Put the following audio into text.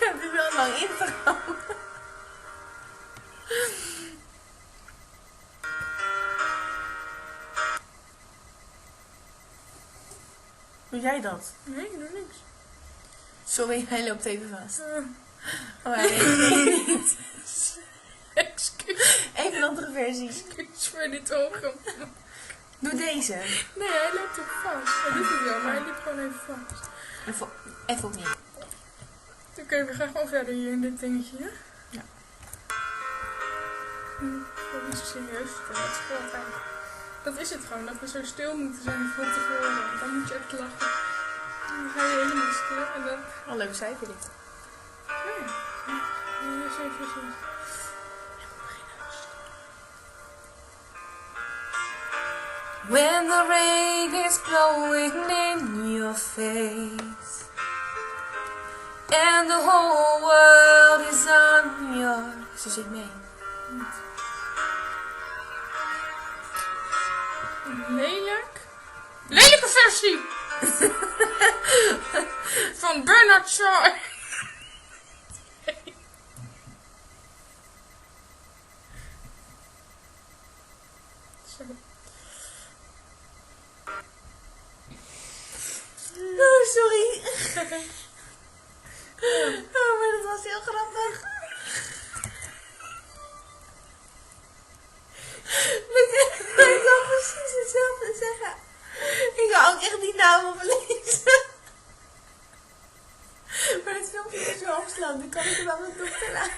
Het is wel lang intro. Doe jij dat? Nee, ik doe niks. Sorry, hij loopt even vast. Oh, hij niet. Excuus. Even een andere versie. Excuus voor dit ogen. Doe deze. Nee, hij loopt ook vast. Hij doet het wel, maar hij liep gewoon even vast. Even opnieuw. Oké, we gaan gewoon verder hier in dit dingetje, hè? Ja. Dat is niet zo serieus. Dat is gewoon eigenlijk. Dat is het gewoon, dat we zo stil moeten zijn van tevoren. Dan moet je echt lachen. Dan ga je helemaal stil en dan... Oh, leuk cijfer dit. Ja. When the rain is blowing in your face and the whole world is on your... Ze zit mee. Lelijke versie! Van Bernard Shaw. Oh, sorry. Oh, maar dat was heel grappig. Ik kan precies hetzelfde zeggen. Ik ga ook echt die naam oplezen. Maar het filmpje is zo afstand, dan kan ik er wel wat op te laten.